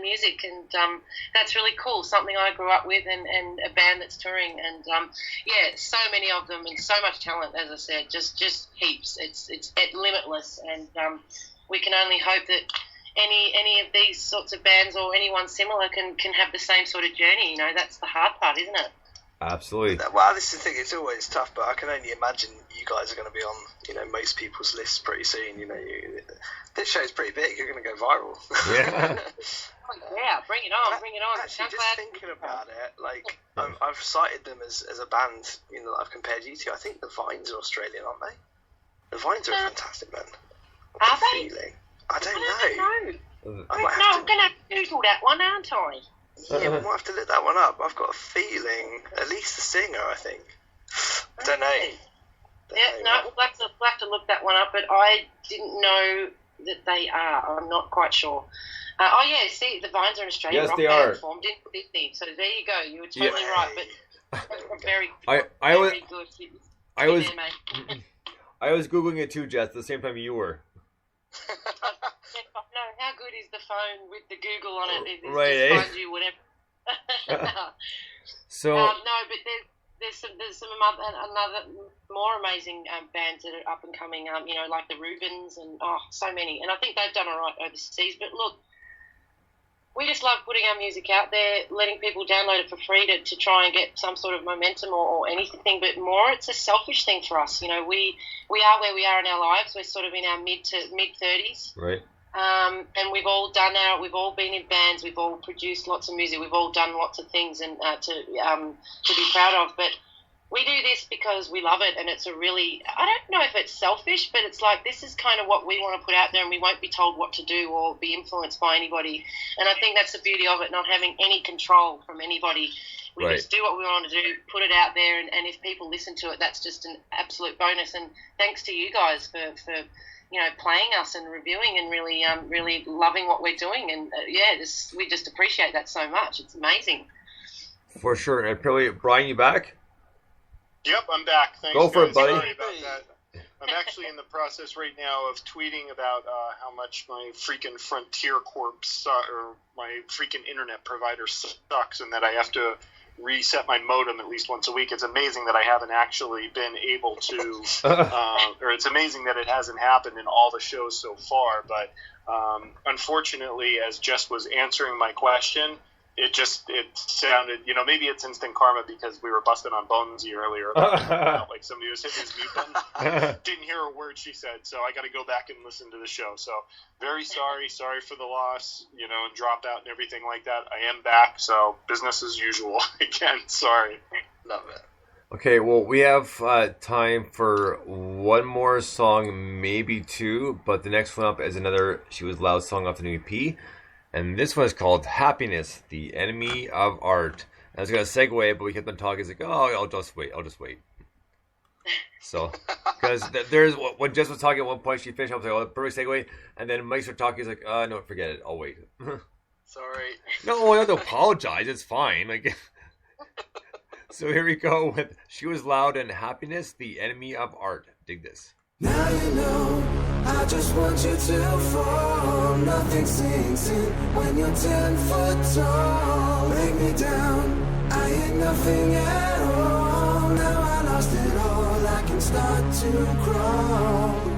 music, and that's really cool. Something I grew up with, and a band that's touring, and so many of them, and so much talent. As I said, just heaps. It's limitless, and we can only hope that any of these sorts of bands or anyone similar can have the same sort of journey. That's the hard part, isn't it? Absolutely. Well, this is the thing. It's always tough, but I can only imagine you guys are going to be on, most people's lists pretty soon. This show's pretty big. You're going to go viral. Yeah. Yeah, bring it on, bring it on. Actually, just thinking about it, I've cited them as a band, that I've compared you to. I think the Vines are Australian, aren't they? The Vines are a fantastic band. Are they? I don't know. I'm going to Google that one, aren't I? Yeah, we might have to look that one up. I've got a feeling, at least the singer, I think. I don't know. We'll have to look that one up, but I didn't know that they are. I'm not quite sure. See, the Vines are in Australia. Yes, they are. Formed in Sydney, so there you go. You were totally right, but very good. I was Googling it too, Jess, at the same time you were. No, how good is the phone with the Google on it? It right, just finds you whatever. So no, but there's some another more amazing bands that are up and coming. Like the Rubens and so many. And I think they've done all right overseas. But look, we just love putting our music out there, letting people download it for free to try and get some sort of momentum or anything. But more, it's a selfish thing for us. We are where we are in our lives. We're sort of in our mid 30s. Right. And we've all been in bands, we've all produced lots of music, we've all done lots of things and to be proud of. But we do this because we love it, and it's I don't know if it's selfish, but it's like this is kind of what we want to put out there, and we won't be told what to do or be influenced by anybody. And I think that's the beauty of it, not having any control from anybody. We just do what we want to do, put it out there, and if people listen to it, that's just an absolute bonus. And thanks to you guys for playing us and reviewing and really loving what we're doing. And we just appreciate that so much. It's amazing. For sure. And Brian, you back? Yep, I'm back. Thanks, Go for guys. it, buddy. Sorry about that. I'm actually in the process right now of tweeting about how much my freaking Frontier Corp or my freaking internet provider sucks, and that I have to reset my modem at least once a week. It's amazing that I haven't actually been able to, or it's amazing that it hasn't happened in all the shows so far. But unfortunately, as Jess was answering my question, it sounded, maybe it's instant karma because we were busting on Bonesy earlier about like somebody was hitting his mute button. Didn't hear a word she said, so I got to go back and listen to the show. So very sorry for the loss, and dropout and everything like that. I am back, so business as usual again. Sorry. Love it. Okay, well, we have time for one more song, maybe two, but the next one up is another She Was Loud song off the new EP. And this one is called Happiness, the Enemy of Art. I was going to segue, but we kept on talking. It's like, I'll just wait. So, because there's, when Jess was talking at one point, she finished up, like, perfect segue. And then Mike started talking, he's like, no, forget it. I'll wait. Sorry. No, I don't have to apologize. It's fine. So here we go with She Was Loud and Happiness, the Enemy of Art. Dig this. Now you know, I just want you to fall. Nothing sinks in when you're 10 foot tall. Break me down, I ain't nothing at all. Now I lost it all, I can start to crawl.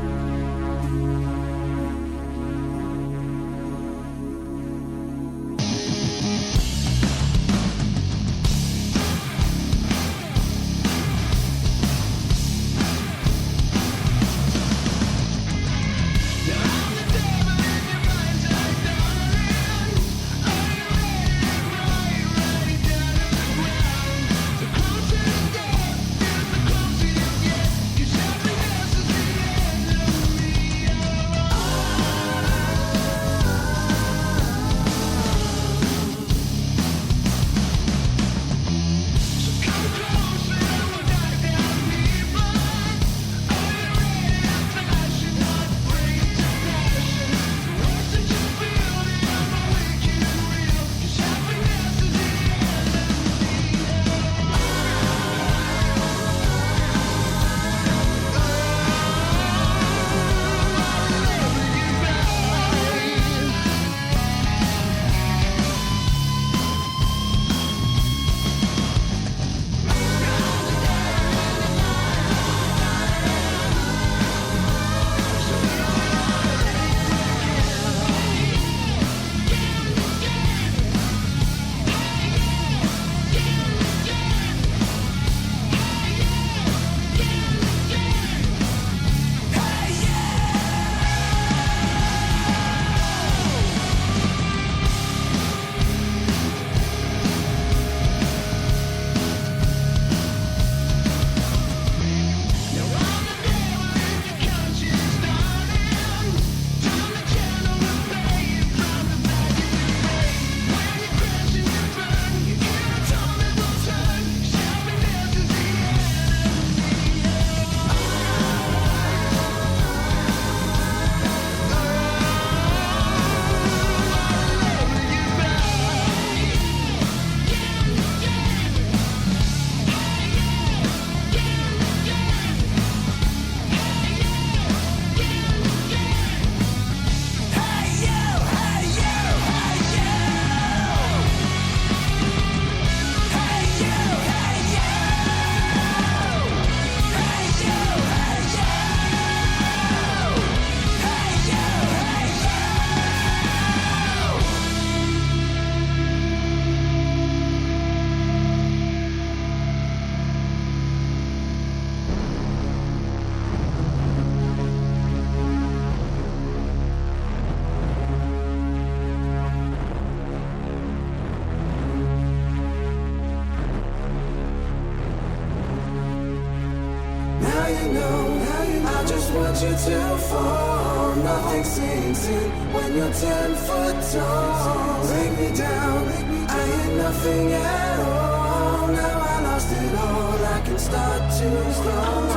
I just want you to fall. Nothing sinks in when you're 10 foot tall. Break me down, I ain't nothing at all. Now I lost it all, I can start to crawl.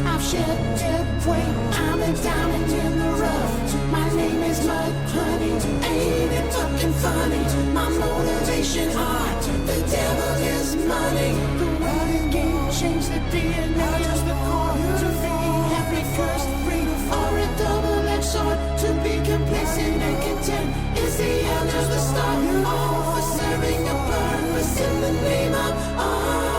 I've shed weight, I'm a diamond in the rough. My name is Mud Honey, ain't it fucking funny? My motivation art, the devil is money. The running game changed the DNA of the core. To be happy first, free, or a double-edged sword. To be complacent and content is the end of the start. All for serving a purpose in the name of art.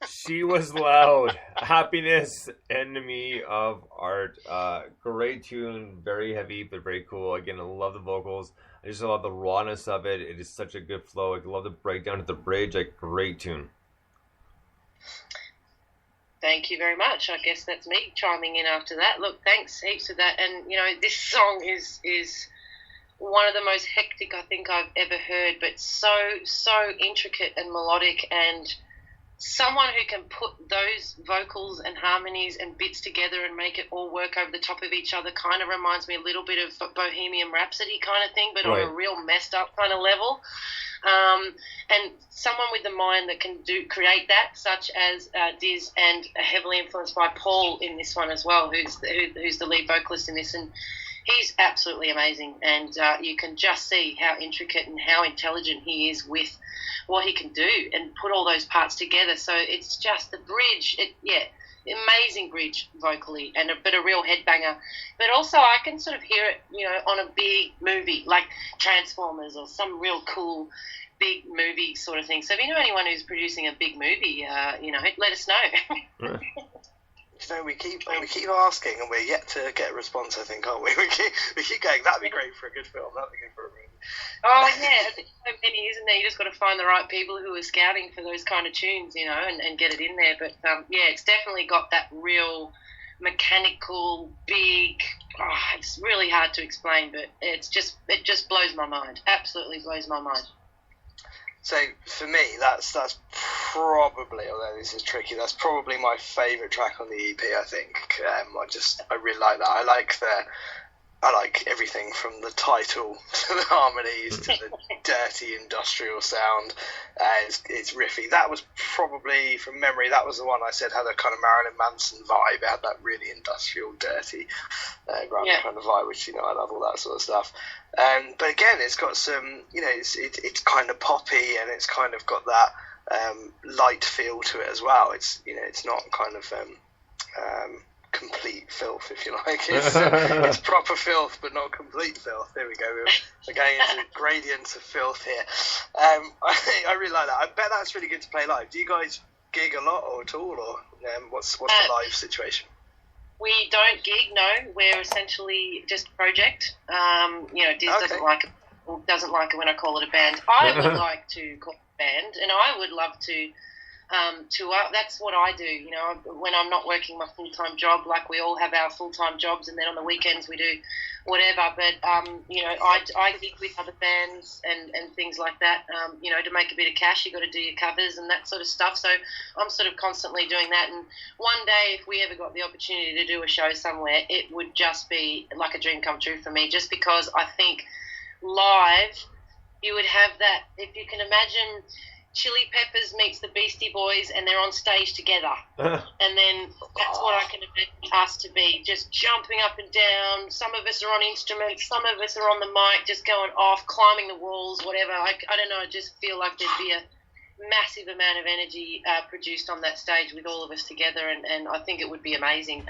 She was loud. Happiness, enemy of art. Great tune, very heavy but very cool. Again, I love the vocals. I just love the rawness of it. It is such a good flow. I love the breakdown to the bridge. Like, great tune. Thank you very much. I guess that's me chiming in after that. Look, thanks heaps for that. And, you know, this song is one of the most hectic I think I've ever heard, but so intricate and melodic, and someone who can put those vocals and harmonies and bits together and make it all work over the top of each other kind of reminds me a little bit of Bohemian Rhapsody kind of thing, but right. on a real messed up kind of level. And someone with the mind that can create that, such as Diz, and heavily influenced by Paul in this one as well, who's the lead vocalist in this, and he's absolutely amazing. And you can just see how intricate and how intelligent he is with what he can do and put all those parts together. So it's just the bridge, amazing bridge vocally, and but a real headbanger. But also I can sort of hear it, you know, on a big movie like Transformers or some real cool big movie sort of thing. So if you know anyone who's producing a big movie, you know, let us know. You know, we keep asking, and we're yet to get a response, I think, aren't we? We keep going, that'd be great for a good film, that'd be good for a movie. Oh, yeah, there's so many, isn't there? You just got to find the right people who are scouting for those kind of tunes, you know, and get it in there. But, yeah, it's definitely got that real mechanical, big, it's really hard to explain, but it just blows my mind, absolutely blows my mind. So for me, that's probably, although this is tricky, that's probably my favourite track on the EP. I think I really like that. I like everything from the title to the harmonies to the dirty industrial sound. It's riffy. That was probably, from memory, that was the one I said had a kind of Marilyn Manson vibe. It had that really industrial, dirty, kind of vibe, which, you know, I love all that sort of stuff. But again, it's got some, you know, it's kind of poppy, and it's kind of got that light feel to it as well. It's, you know, it's not kind of complete filth, if you like. It's proper filth, but not complete filth. There we go. We're going into gradients of filth here. I really like that. I bet that's really good to play live. Do you guys gig a lot or at all, or what's the live situation? We don't gig, no. We're essentially just a project. You know, Diz doesn't like it when I call it a band. I would like to call it a band, and I would love to tour. That's what I do, you know, when I'm not working my full-time job. Like, we all have our full-time jobs, and then on the weekends we do whatever. But, you know, I gig with other bands and things like that. You know, to make a bit of cash, you got to do your covers and that sort of stuff. So I'm sort of constantly doing that. And one day, if we ever got the opportunity to do a show somewhere, it would just be like a dream come true for me, just because I think live you would have that, if you can imagine Chili Peppers meets the Beastie Boys and they're on stage together. And then that's what I can imagine us to be, just jumping up and down. Some of us are on instruments, some of us are on the mic, just going off, climbing the walls, whatever. I don't know, I just feel like there'd be massive amount of energy produced on that stage with all of us together, and I think it would be amazing.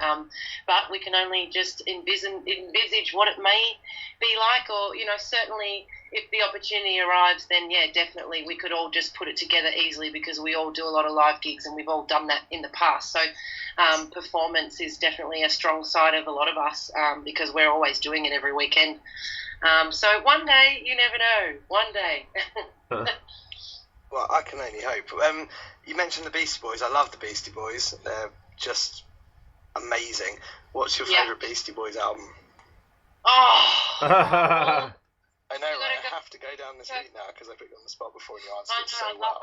But we can only just envisage what it may be like, or, you know, certainly if the opportunity arrives, then yeah, definitely we could all just put it together easily, because we all do a lot of live gigs and we've all done that in the past. So performance is definitely a strong side of a lot of us, because we're always doing it every weekend. So one day, you never know, one day. Well, I can only hope. You mentioned the Beastie Boys. I love the Beastie Boys. They're just amazing. What's your favourite Beastie Boys album? Oh! I know, right? I have to go down this route now because I put you on the spot before and you answered it so well.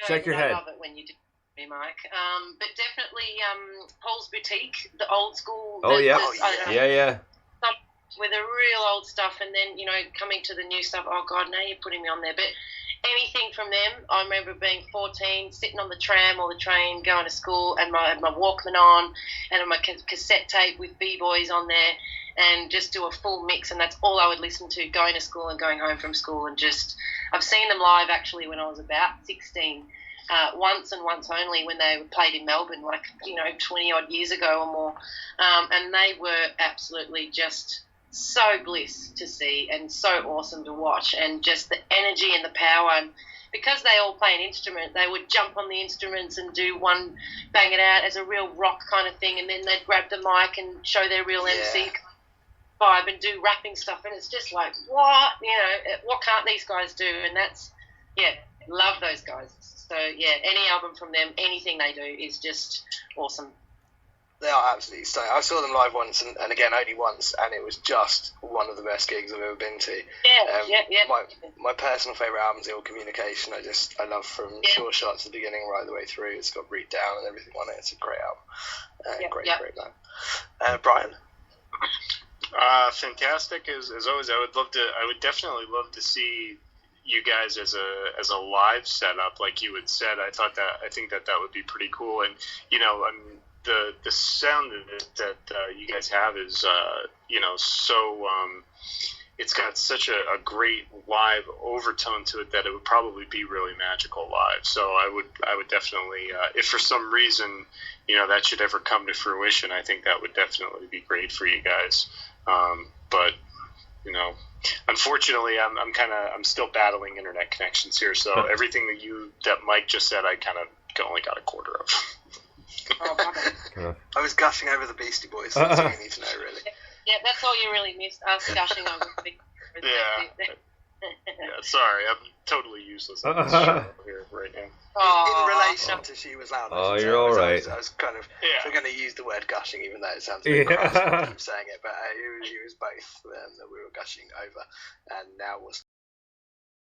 Shake your head. I love it when you do me, Mike. But definitely Paul's Boutique, the old school. Yeah. With the real old stuff, and then, you know, coming to the new stuff. Oh God, now you're putting me on there. But anything from them, I remember being 14, sitting on the tram or the train, going to school, and my Walkman on, and my cassette tape with B-Boys on there, and just do a full mix, and that's all I would listen to going to school and going home from school. And just, I've seen them live actually when I was about 16, once and once only, when they played in Melbourne, like, you know, 20 odd years ago or more, and they were absolutely just so bliss to see and so awesome to watch, and just the energy and the power. And because they all play an instrument, they would jump on the instruments and do one, bang it out as a real rock kind of thing, and then they'd grab the mic and show their real MC vibe and do rapping stuff, and it's just like, what, you know, what can't these guys do? And that's, love those guys. So any album from them, anything they do is just awesome. They are absolutely stunning. I saw them live once, and again only once, and it was just one of the best gigs I've ever been to. My personal favourite album is Ill Communication. I love from Sure Shots at the beginning right the way through. It's got Break Down and everything on it. It's a great album. Great band. Brian? Fantastic as always. I would definitely love to see you guys as a live setup, like you had said. I think that would be pretty cool. And, you know, the sound that you guys have is so it's got such a great live overtone to it that it would probably be really magical live. So I would definitely, if for some reason, you know, that should ever come to fruition, I think that would definitely be great for you guys. But, you know, unfortunately, I'm still battling internet connections here. So everything that Mike just said, I kind of only got a quarter of. I was gushing over the Beastie Boys. That's all you need to know, really. Yeah, that's all you really missed, us gushing over the Beastie Boys. Sorry, I'm totally useless on this show here right now. In relation to She Was Loud. Oh, you're all right. I was kind of going to use the word gushing, even though it sounds a bit crass to keep saying it, but it was both that we were gushing over, and now we'll